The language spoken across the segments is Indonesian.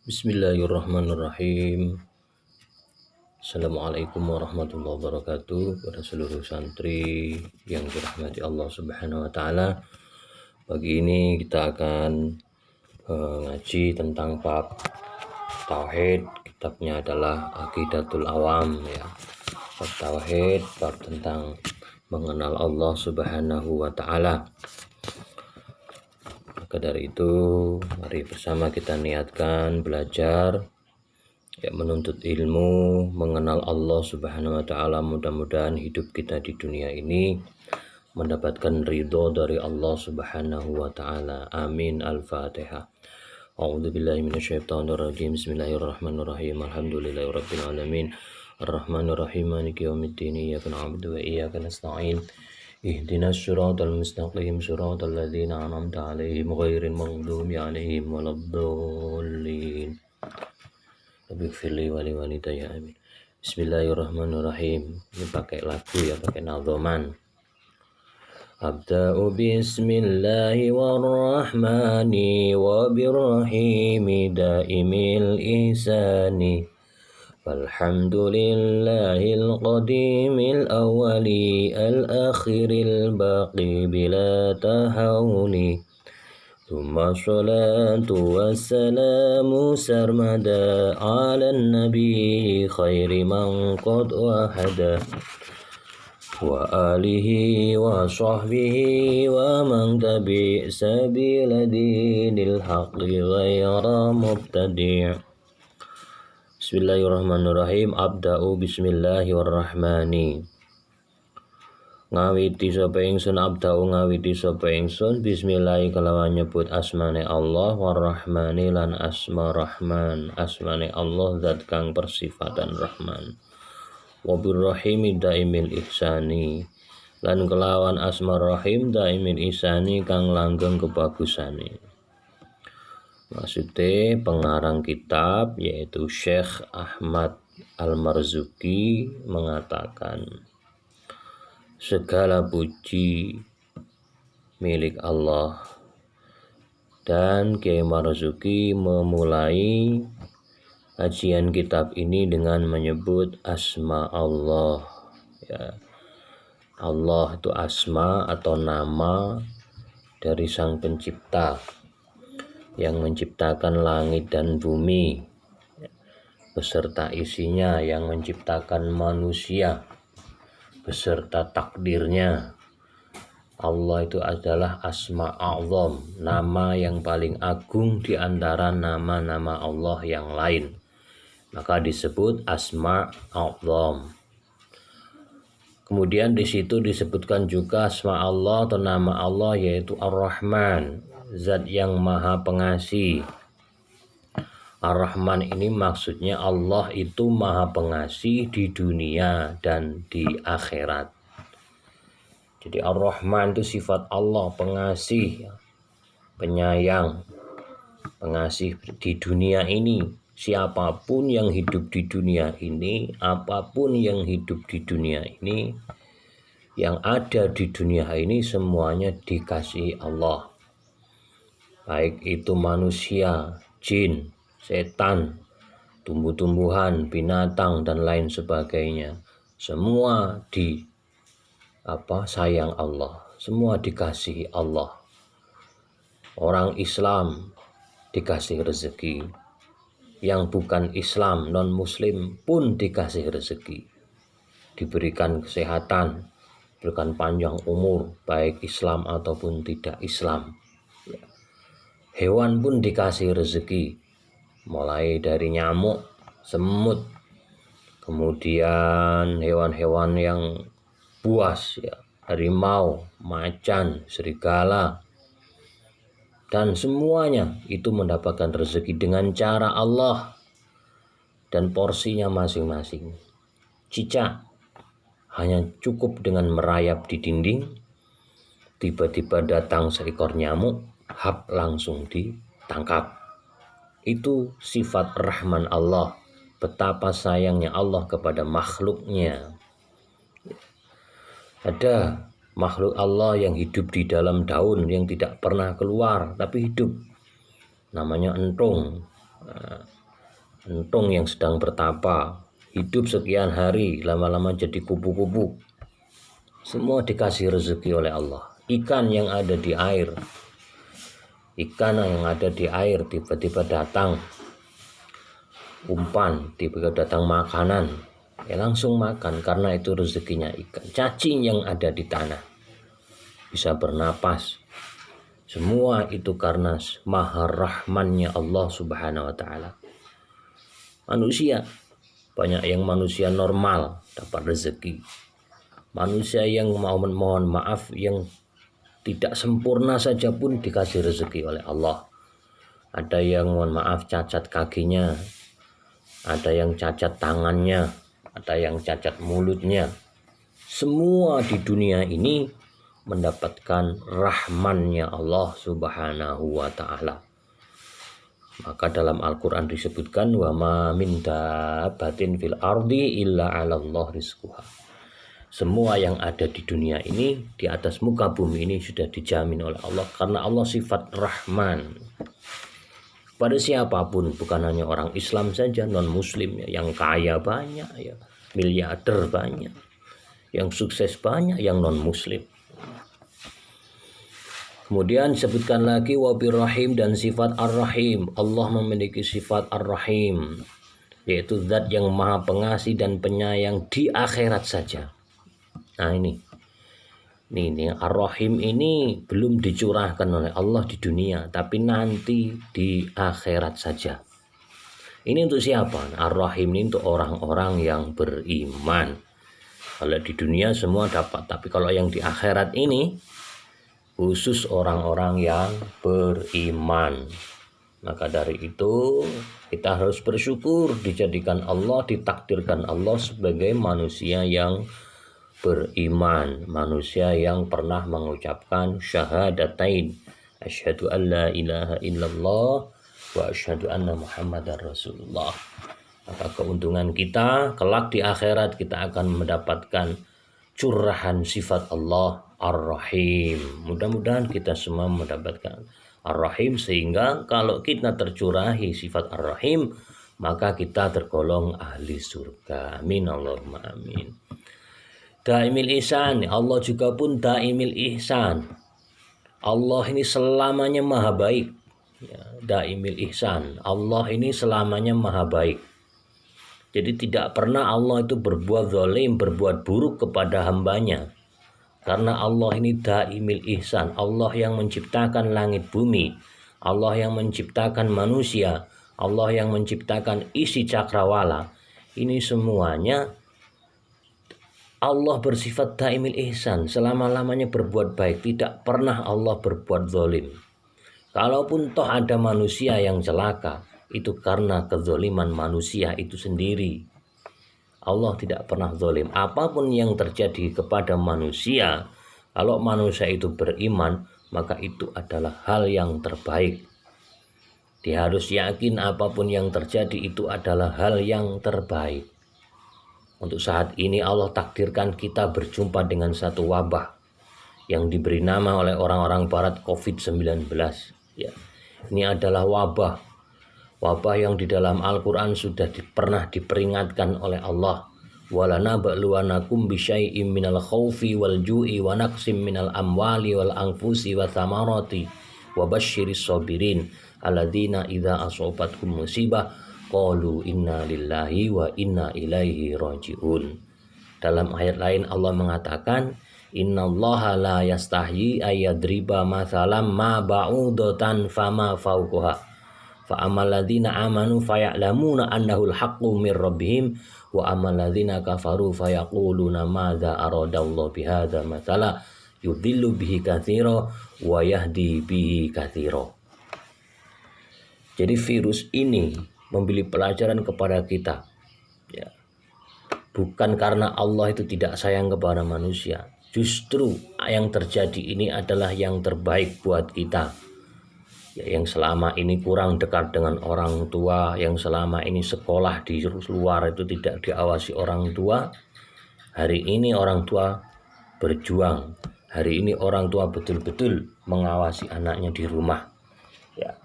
Bismillahirrahmanirrahim. Assalamualaikum warahmatullahi wabarakatuh. Pada seluruh santri yang dirahmati Allah Subhanahu wa taala. Pagi ini kita akan ngaji tentang bab tauhid. Kitabnya adalah Aqidatul Awam ya. Bab tauhid, bab tentang mengenal Allah Subhanahu wa taala. Maka dari itu, mari bersama kita niatkan belajar, ya, menuntut ilmu, mengenal Allah Subhanahu wa taala. Mudah-mudahan hidup kita di dunia ini mendapatkan ridho dari Allah Subhanahu wa taala. Amin. Al-Fatihah. A'udzubillahi minasyaitonirrajim. Bismillahirrahmanirrahim. Alhamdulillahirabbil alamin. Arrahmanirrahim. Maliki yaumiddin. Iyyaka na'budu wa iyyaka nasta'in. Ihdinas siratal mustaqim, siratal ladzina an'amta 'alaihim ghairil maghdubi 'alaihim waladdallin. Rabbighfirli wa liwalidayya amin. Bismillahirrahmanirrahim. Ini pakai lagu ya, pakai nadhaman. Abda'u bismillahi warrahmani wabirrahimi daimil ihsani. Alhamdulillahil qadimil awwali al-akhiril baqi bila tahawuli. Thumma salatu wassalamu sarmada ala nabi khairi man qad wahada. Wa alihi wa sahbihi wa man tabi' sabila dinil haqqi ghaira mubtadi'. Bismillahirrahmanirrahim. Abda'u bismillahirrahmani. Ngawiti sapa ingsun, abda'u ngawiti sapa ingsun bismillah kelawan nyebut asmane Allah, warrahmani lan asma rahman. Asmane Allah zat kang persifatan rahman. Wa birrahimi daimil ihsani. Lan kelawan asma rahim daimil ihsani kang langgeng kebagusane. Maksudnya pengarang kitab yaitu Syekh Ahmad Al-Marzuki mengatakan, segala puji milik Allah. Dan Kiai Marzuki memulai kajian kitab ini dengan menyebut asma Allah ya. Allah itu asma atau nama dari Sang Pencipta yang menciptakan langit dan bumi beserta isinya, yang menciptakan manusia beserta takdirnya. Allah itu adalah asma a'zam, nama yang paling agung di antara nama-nama Allah yang lain, maka disebut asma a'zam. Kemudian di situ disebutkan juga asma Allah atau nama Allah yaitu Ar-Rahman, zat yang maha pengasih. Ar-Rahman ini maksudnya Allah itu maha pengasih di dunia dan di akhirat. Jadi Ar-Rahman itu sifat Allah, pengasih, penyayang, pengasih di dunia ini. Siapapun yang hidup di dunia ini, apapun yang hidup di dunia ini, yang ada di dunia ini semuanya dikasihi Allah. Baik itu manusia, jin, setan, tumbuh-tumbuhan, binatang dan lain sebagainya. Semua sayang Allah, semua dikasihi Allah. Orang Islam dikasih rezeki, yang bukan Islam, non muslim pun dikasih rezeki, diberikan kesehatan, diberikan panjang umur, baik Islam ataupun tidak Islam. Hewan pun dikasih rezeki, mulai dari nyamuk, semut, kemudian hewan-hewan yang buas ya, harimau, macan, serigala, dan semuanya itu mendapatkan rezeki dengan cara Allah dan porsinya masing-masing. Cicak hanya cukup dengan merayap di dinding, tiba-tiba datang seekor nyamuk, hap, langsung ditangkap. Itu sifat Rahman Allah, betapa sayangnya Allah kepada makhluknya. Ada makhluk Allah yang hidup di dalam daun yang tidak pernah keluar tapi hidup, namanya entung. entung yang sedang bertapa, hidup sekian hari, lama-lama jadi kupu-kupu. Semua dikasih rezeki oleh Allah. Ikan yang ada di air, tiba-tiba datang umpan, tiba-tiba datang makanan, ya langsung makan karena itu rezekinya ikan. Cacing yang ada di tanah bisa bernapas, semua itu karena maha rahmannya Allah Subhanahu wa ta'ala. Manusia, banyak yang manusia normal dapat rezeki. Manusia yang mohon maaf yang tidak sempurna saja pun dikasih rezeki oleh Allah. Ada yang mohon maaf cacat kakinya, ada yang cacat tangannya, ada yang cacat mulutnya. Semua di dunia ini mendapatkan rahmannya Allah Subhanahu wa ta'ala. Maka dalam Al-Quran disebutkan wa ma min dabbatin fil ardi illa 'alallah rizquha. Semua yang ada di dunia ini, di atas muka bumi ini sudah dijamin oleh Allah karena Allah sifat Rahman. Pada siapapun, bukan hanya orang Islam saja, non Muslim ya, yang kaya banyak ya, miliarder banyak, yang sukses banyak, yang non Muslim. Kemudian disebutkan lagi wabirrahim dan sifat ar-rahim. Allah memiliki sifat ar-rahim, yaitu zat yang maha pengasih dan penyayang di akhirat saja. Nah ini ar-rahim ini belum dicurahkan oleh Allah di dunia, tapi nanti di akhirat saja. Ini untuk siapa? Ar-rahim ini untuk orang-orang yang beriman. Kalau di dunia semua dapat, tapi kalau yang di akhirat ini khusus orang-orang yang beriman. Maka dari itu kita harus bersyukur dijadikan Allah, ditakdirkan Allah sebagai manusia yang beriman, manusia yang pernah mengucapkan syahadatain, asyhadu an la ilaha illallah wa asyhadu anna muhammadar rasulullah. Maka keuntungan kita kelak di akhirat kita akan mendapatkan curahan sifat Allah Ar-Rahim. Mudah-mudahan kita semua mendapatkan Ar-Rahim sehingga kalau kita tercurahi sifat Ar-Rahim maka kita tergolong ahli surga. Amin Allahumma amin. Daimil ihsan, Allah juga pun daimil ihsan. Allah ini selamanya maha baik. Ya, daimil ihsan, Allah ini selamanya maha baik. Jadi tidak pernah Allah itu berbuat zalim, berbuat buruk kepada hambanya. Karena Allah ini daimil ihsan, Allah yang menciptakan langit bumi, Allah yang menciptakan manusia, Allah yang menciptakan isi cakrawala. Ini semuanya Allah bersifat daimil ihsan, selama-lamanya berbuat baik, tidak pernah Allah berbuat zalim. Kalaupun toh ada manusia yang celaka, itu karena kezaliman manusia itu sendiri. Allah tidak pernah zalim. Apapun yang terjadi kepada manusia, kalau manusia itu beriman, maka itu adalah hal yang terbaik. Dia harus yakin apapun yang terjadi itu adalah hal yang terbaik. Untuk saat ini Allah takdirkan kita berjumpa dengan satu wabah yang diberi nama oleh orang-orang barat COVID-19. Ya, ini adalah wabah yang di dalam Al-Quran sudah pernah diperingatkan oleh Allah. وَلَنَبْلُوَنَّكُمْ بِشَيْءٍ مِّنَ الْخَوْفِ وَالْجُوعِ وَنَقْصٍ مِّنَ الْأَمْوَالِ وَالْأَنفُسِ وَالثَّمَرَاتِ وَبَشِّرِ الصَّابِرِينَ الَّذِينَ إِذَا أَصَابَتْهُم مُّصِيبَةٌ qalu inna lillahi wa inna ilaihi raji'un. Dalam ayat lain Allah mengatakan innallaha la yastahyi ayyadriba mathalam ma ba'udatan fama fawqaha fa amal ladzina amanu faya'lamuna annahu al-haqqu mir rabbihim wa amal ladzina kafaru fayaquluna madza aradallahu bihadza mathala yudhillu bihi katsira wa yahdi bihi katsira. Jadi virus ini memberi pelajaran kepada kita, ya. Bukan karena Allah itu tidak sayang kepada manusia, justru yang terjadi ini adalah yang terbaik buat kita, ya, yang selama ini kurang dekat dengan orang tua, yang selama ini sekolah di luar itu tidak diawasi orang tua. Hari ini orang tua berjuang, hari ini orang tua betul-betul mengawasi anaknya di rumah, ya.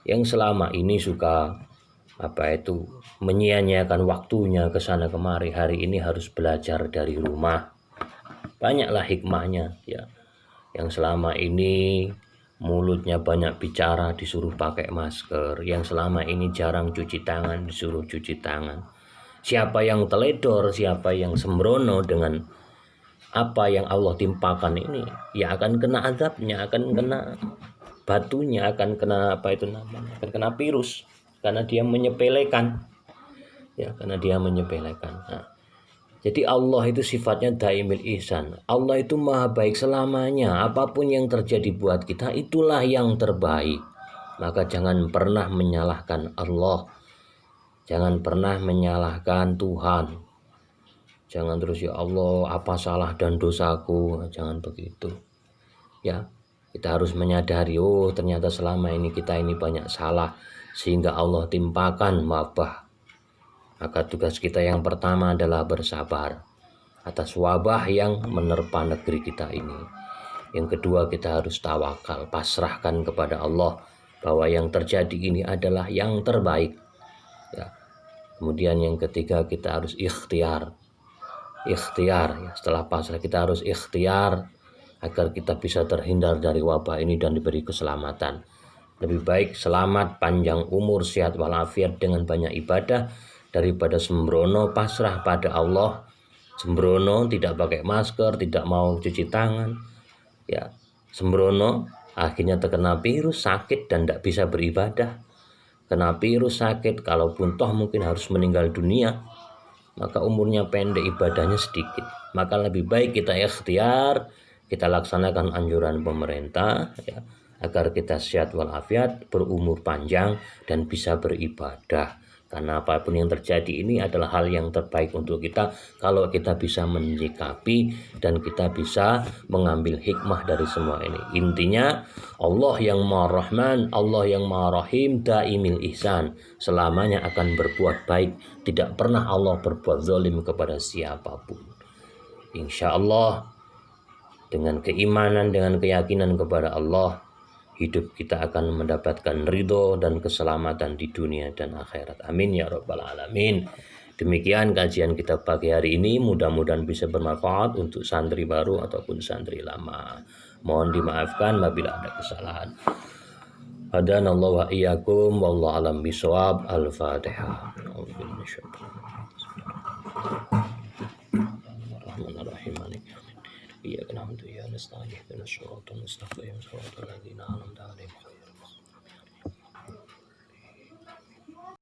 Yang selama ini suka menyia-nyiakan waktunya ke sana kemari. Hari ini harus belajar dari rumah. Banyaklah hikmahnya ya. Yang selama ini mulutnya banyak bicara disuruh pakai masker, yang selama ini jarang cuci tangan disuruh cuci tangan. Siapa yang teledor, siapa yang sembrono dengan apa yang Allah timpakan ini, ya akan kena azabnya, akan kena batunya, akan kena akan kena virus karena dia menyepelekan. Ya, karena dia menyepelekan. Nah, jadi Allah itu sifatnya daimil ihsan. Allah itu maha baik selamanya. Apapun yang terjadi buat kita itulah yang terbaik. Maka jangan pernah menyalahkan Allah. Jangan pernah menyalahkan Tuhan. Jangan terus ya Allah apa salah dan dosaku. Jangan begitu. Ya, kita harus menyadari ternyata selama ini kita ini banyak salah sehingga Allah timpakan wabah. Maka tugas kita yang pertama adalah bersabar atas wabah yang menerpa negeri kita ini. Yang kedua, kita harus tawakal, pasrahkan kepada Allah bahwa yang terjadi ini adalah yang terbaik. Ya. Kemudian yang ketiga, kita harus ikhtiar. Ikhtiar, ya. Setelah pasrah kita harus ikhtiar agar kita bisa terhindar dari wabah ini dan diberi keselamatan. Lebih baik selamat, panjang umur, sehat walafiat dengan banyak ibadah daripada sembrono pasrah pada Allah, sembrono tidak pakai masker, tidak mau cuci tangan, ya sembrono akhirnya terkena virus, sakit dan tidak bisa beribadah. Kena virus, sakit, kalaupun toh mungkin harus meninggal dunia, maka umurnya pendek, ibadahnya sedikit. Maka lebih baik kita ikhtiar, kita laksanakan anjuran pemerintah ya, agar kita sehat walafiat, berumur panjang dan bisa beribadah. Karena apapun yang terjadi ini adalah hal yang terbaik untuk kita kalau kita bisa menyikapi dan kita bisa mengambil hikmah dari semua ini. Intinya Allah yang Maha Rahman, Allah yang Maha Rahim, daimil ihsan, selamanya akan berbuat baik. Tidak pernah Allah berbuat zalim kepada siapapun. Insya Allah dengan keimanan, dengan keyakinan kepada Allah, hidup kita akan mendapatkan ridho dan keselamatan di dunia dan akhirat. Amin ya rabbal alamin. Demikian kajian kita pagi hari ini, mudah-mudahan bisa bermanfaat untuk santri baru ataupun santri lama. Mohon dimaafkan apabila ada kesalahan. Hadanallahu wa iyyakum wallahu alam bisawab. Al-Fatihah. Iyyaka na'budu wa iyyaka nasta'in ihdinas siratal mustaqim siratal ladzina an'amta 'alaihim